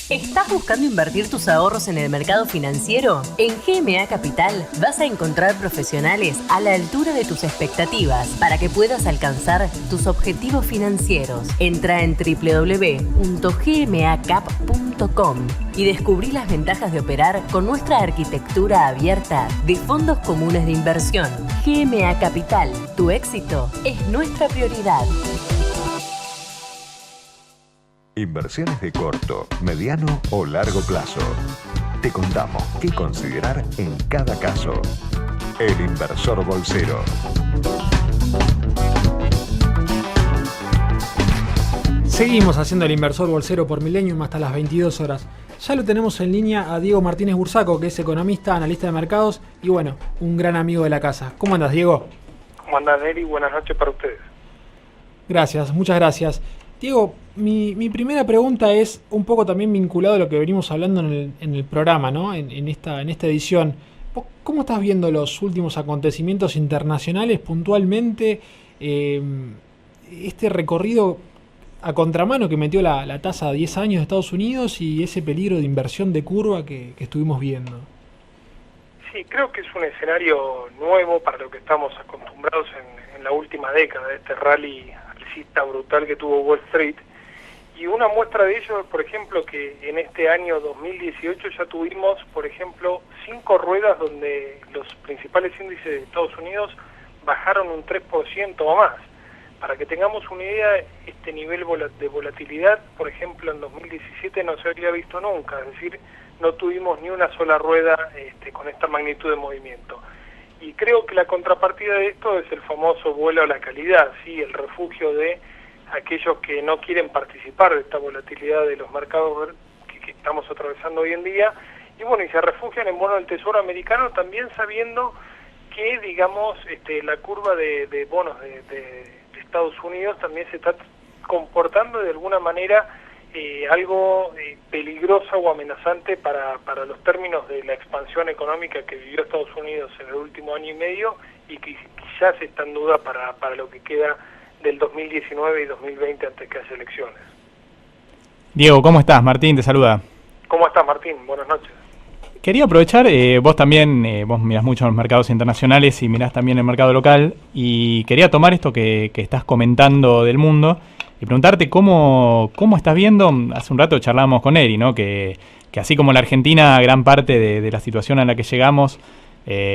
¿Estás buscando invertir tus ahorros en el mercado financiero? En GMA Capital vas a encontrar profesionales a la altura de tus expectativas para que puedas alcanzar tus objetivos financieros. Entra en www.gmacap.com y descubrí las ventajas de operar con nuestra arquitectura abierta de fondos comunes de inversión. GMA Capital, tu éxito es nuestra prioridad. Inversiones de corto, mediano o largo plazo. Te contamos qué considerar en cada caso. El Inversor Bolsero. Seguimos haciendo el Inversor Bolsero por Millennium hasta las 22 horas. Ya lo tenemos en línea a Diego Martínez Bursaco, que es economista, analista de mercados y bueno, un gran amigo de la casa. ¿Cómo andas, Diego? ¿Cómo andas, Neri? Buenas noches para ustedes. Gracias, muchas gracias. Diego, mi primera pregunta es un poco también vinculado a lo que venimos hablando en el programa, ¿no? En esta edición. ¿Cómo estás viendo los últimos acontecimientos internacionales puntualmente? Este recorrido a contramano que metió la tasa a 10 años de Estados Unidos y ese peligro de inversión de curva que estuvimos viendo. Sí, creo que es un escenario nuevo para lo que estamos acostumbrados en la última década, de este rally alcista brutal que tuvo Wall Street. Y una muestra de ello es, por ejemplo, que en este año 2018 ya tuvimos, por ejemplo, 5 ruedas donde los principales índices de Estados Unidos bajaron un 3% o más. Para que tengamos una idea, este nivel de volatilidad, por ejemplo, en 2017 no se había visto nunca, es decir, no tuvimos ni una sola rueda con esta magnitud de movimiento. Y creo que la contrapartida de esto es el famoso vuelo a la calidad, ¿sí? El refugio de aquellos que no quieren participar de esta volatilidad de los mercados que estamos atravesando hoy en día, y bueno, y se refugian en bonos del Tesoro americano, también sabiendo que, digamos, la curva de bonos de Estados Unidos también se está comportando de alguna manera algo peligrosa o amenazante para los términos de la expansión económica que vivió Estados Unidos en el último año y medio, y que quizás está en duda para lo que queda del 2019 y 2020 antes que haya elecciones. Diego, ¿cómo estás? Martín te saluda. ¿Cómo estás, Martín? Buenas noches. Quería aprovechar, vos también, vos mirás mucho los mercados internacionales y mirás también el mercado local, y quería tomar esto que estás comentando del mundo y preguntarte cómo estás viendo. Hace un rato charlábamos con Eri, ¿no? Que así como la Argentina, gran parte de la situación a la que llegamos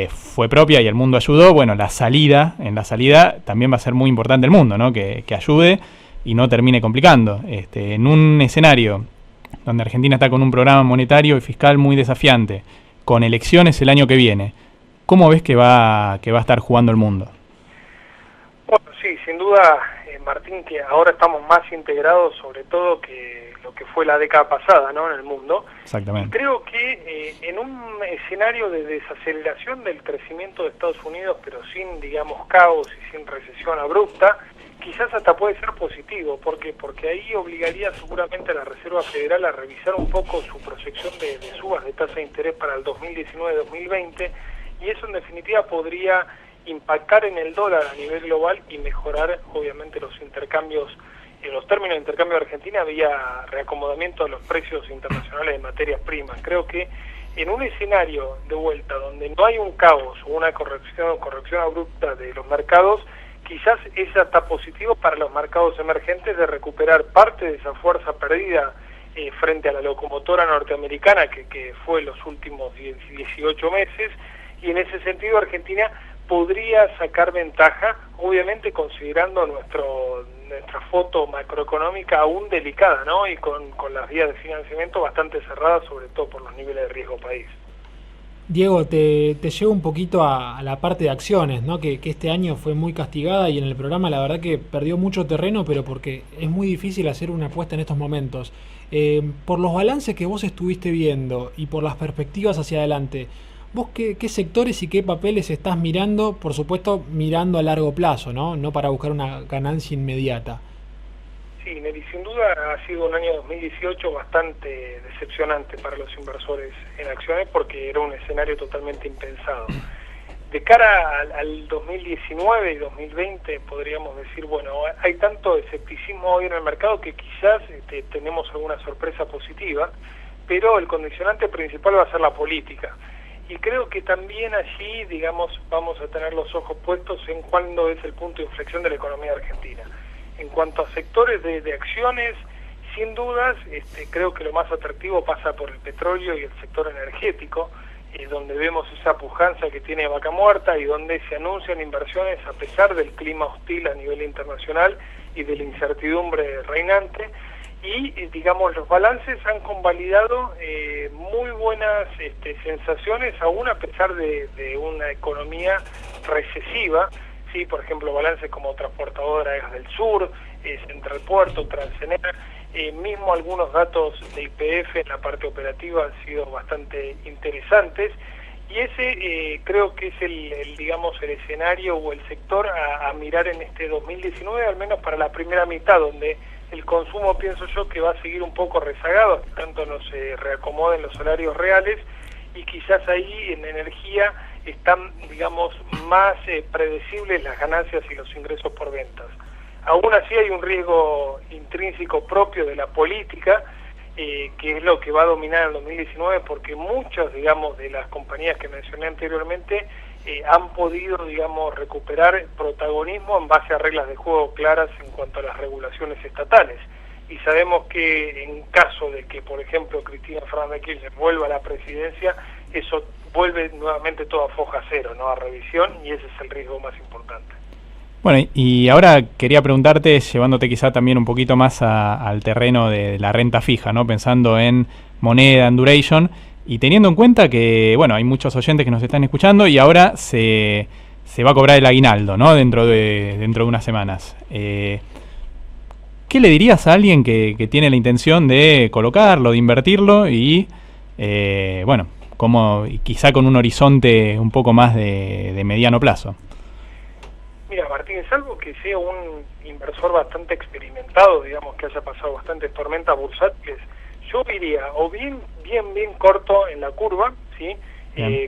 fue propia y el mundo ayudó, bueno, en la salida también va a ser muy importante el mundo, ¿no? Que ayude y no termine complicando. En un escenario donde Argentina está con un programa monetario y fiscal muy desafiante, con elecciones el año que viene, ¿cómo ves que va a estar jugando el mundo? Bueno, sí, sin duda, Martín, que ahora estamos más integrados, sobre todo, que lo que fue la década pasada, ¿no?, en el mundo. Exactamente. Y creo que en un escenario de desaceleración del crecimiento de Estados Unidos, pero sin, digamos, caos y sin recesión abrupta, quizás hasta puede ser positivo. ¿Por qué? Porque ahí obligaría seguramente a la Reserva Federal a revisar un poco su proyección de subas de tasa de interés para el 2019-2020, y eso en definitiva podría impactar en el dólar a nivel global y mejorar obviamente los intercambios, en los términos de intercambio de Argentina vía reacomodamiento de los precios internacionales de materias primas. Creo que en un escenario de vuelta donde no hay un caos o una corrección abrupta de los mercados, quizás es hasta positivo para los mercados emergentes de recuperar parte de esa fuerza perdida frente a la locomotora norteamericana que fue los últimos 18 meses, y en ese sentido Argentina podría sacar ventaja, obviamente considerando nuestra foto macroeconómica aún delicada, ¿no? Y con las vías de financiamiento bastante cerradas, sobre todo por los niveles de riesgo país. Diego, te llevo un poquito a la parte de acciones, ¿no? Que este año fue muy castigada, y en el programa la verdad que perdió mucho terreno, pero porque es muy difícil hacer una apuesta en estos momentos. Por los balances que vos estuviste viendo y por las perspectivas hacia adelante, ¿vos qué sectores y qué papeles estás mirando? Por supuesto, mirando a largo plazo, ¿no? No para buscar una ganancia inmediata. Sí, Neri, sin duda ha sido un año 2018 bastante decepcionante para los inversores en acciones, porque era un escenario totalmente impensado. De cara al 2019 y 2020 podríamos decir, bueno, hay tanto escepticismo hoy en el mercado que quizás tenemos alguna sorpresa positiva, pero el condicionante principal va a ser la política. Y creo que también allí, digamos, vamos a tener los ojos puestos en cuándo es el punto de inflexión de la economía argentina. En cuanto a sectores de acciones, sin dudas, creo que lo más atractivo pasa por el petróleo y el sector energético, donde vemos esa pujanza que tiene Vaca Muerta y donde se anuncian inversiones a pesar del clima hostil a nivel internacional y de la incertidumbre reinante. Y, digamos, los balances han convalidado muy buenas sensaciones, aún a pesar de una economía recesiva. Sí, por ejemplo, balances como Transportadora Gas del Sur, Central Puerto, Transenera, mismo algunos datos de YPF en la parte operativa han sido bastante interesantes, y ese creo que es el escenario o el sector a mirar en este 2019, al menos para la primera mitad, donde el consumo, pienso yo, que va a seguir un poco rezagado, hasta tanto no se reacomoden los salarios reales, y quizás ahí en energía están, digamos, más predecibles las ganancias y los ingresos por ventas. Aún así hay un riesgo intrínseco propio de la política, que es lo que va a dominar en 2019, porque muchas, digamos, de las compañías que mencioné anteriormente han podido, digamos, recuperar protagonismo en base a reglas de juego claras en cuanto a las regulaciones estatales. Y sabemos que en caso de que, por ejemplo, Cristina Fernández de Kirchner vuelva a la presidencia, eso vuelve nuevamente todo a foja cero, ¿no?, a revisión, y ese es el riesgo más importante. Bueno, y ahora quería preguntarte, llevándote quizá también un poquito más al terreno de la renta fija, ¿no? Pensando en moneda, en duration, Y teniendo en cuenta que, bueno, hay muchos oyentes que nos están escuchando y ahora se va a cobrar el aguinaldo, ¿no? Dentro de unas semanas. ¿Qué le dirías a alguien que tiene la intención de colocarlo, de invertirlo y, bueno, como quizá con un horizonte un poco más de mediano plazo? Mira, Martín, salvo que sea un inversor bastante experimentado, digamos que haya pasado bastantes tormentas bursátiles, yo iría o bien corto en la curva, ¿sí?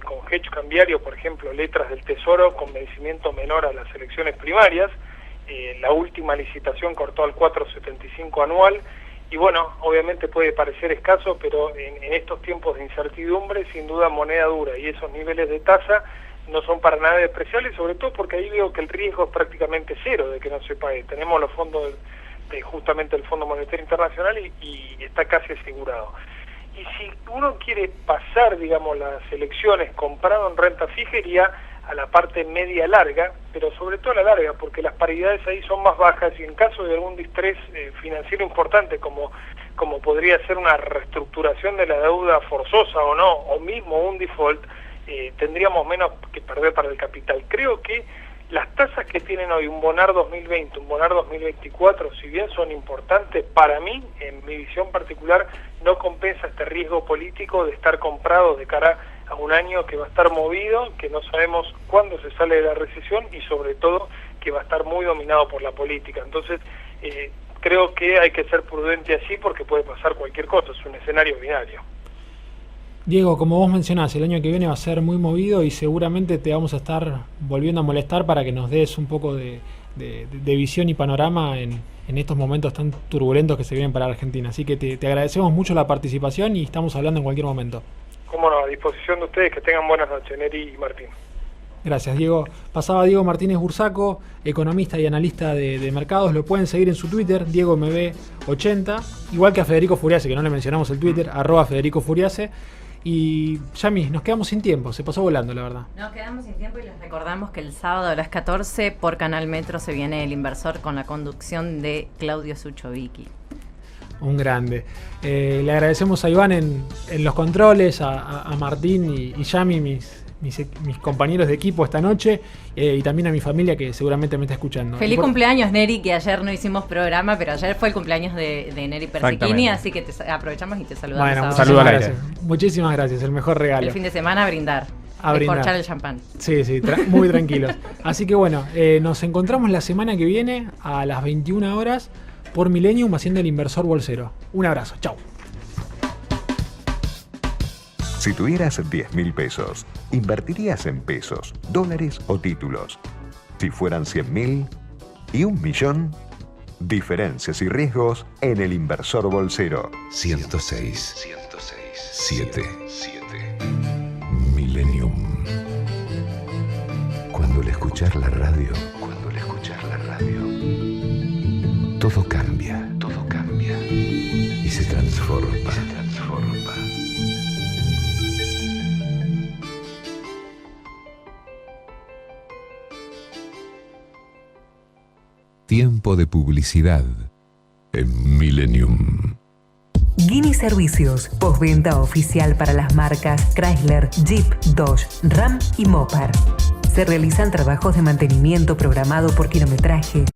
Con hedge cambiario, por ejemplo, letras del Tesoro con vencimiento menor a las elecciones primarias. La última licitación cortó al 4,75 anual. Y bueno, obviamente puede parecer escaso, pero en estos tiempos de incertidumbre, sin duda moneda dura. Y esos niveles de tasa no son para nada despreciables, sobre todo porque ahí veo que el riesgo es prácticamente cero de que no se pague. Tenemos los fondos justamente el Fondo Monetario Internacional y está casi asegurado. Y si uno quiere pasar, digamos, las elecciones comprado en renta fija, iría a la parte media larga, pero sobre todo a la larga, porque las paridades ahí son más bajas y en caso de algún distrés financiero importante, como podría ser una reestructuración de la deuda forzosa o no, o mismo un default, tendríamos menos que perder para el capital. Creo que las tasas que tienen hoy un Bonar 2020, un Bonar 2024, si bien son importantes, para mí, en mi visión particular, no compensa este riesgo político de estar comprados de cara a un año que va a estar movido, que no sabemos cuándo se sale de la recesión y sobre todo que va a estar muy dominado por la política. Entonces, creo que hay que ser prudente así porque puede pasar cualquier cosa, es un escenario binario. Diego, como vos mencionás, el año que viene va a ser muy movido y seguramente te vamos a estar volviendo a molestar para que nos des un poco de visión y panorama en estos momentos tan turbulentos que se vienen para Argentina. Así que te agradecemos mucho la participación y estamos hablando en cualquier momento. Cómo no, a disposición de ustedes, que tengan buenas noches, Neri y Martín. Gracias, Diego. Pasaba Diego Martínez Bursaco, economista y analista de mercados. Lo pueden seguir en su Twitter, DiegoMB80, igual que a Federico Furiase, que no le mencionamos el Twitter, @Federico Furiase. Y Yami, nos quedamos sin tiempo, se pasó volando, la verdad. Nos quedamos sin tiempo y les recordamos que el sábado a las 14 por Canal Metro se viene El Inversor con la conducción de Claudio Suchovicki. Un grande. Le agradecemos a Iván en los controles, a Martín y Yami, mis compañeros de equipo esta noche, y también a mi familia que seguramente me está escuchando. Feliz cumpleaños, Neri, que ayer no hicimos programa, pero ayer fue el cumpleaños de Neri Persichini, así que aprovechamos y te saludamos. Bueno, muchísimas gracias. Muchísimas gracias, el mejor regalo. El fin de semana a brindar. A brindar. Descorchar el champán. Sí, muy tranquilos. Así que bueno, nos encontramos la semana que viene a las 21 horas por Millennium haciendo El Inversor Bolsero. Un abrazo, chau. Si tuvieras 10.000 pesos, ¿invertirías en pesos, dólares o títulos? Si fueran 100.000 y 1.000.000, diferencias y riesgos en El Inversor Bolsero. 106.7 Millennium. Cuando al escuchar la radio, todo cambia y se transforma. Tiempo de publicidad en Millennium. Guini Servicios, postventa oficial para las marcas Chrysler, Jeep, Dodge, Ram y Mopar. Se realizan trabajos de mantenimiento programado por kilometraje,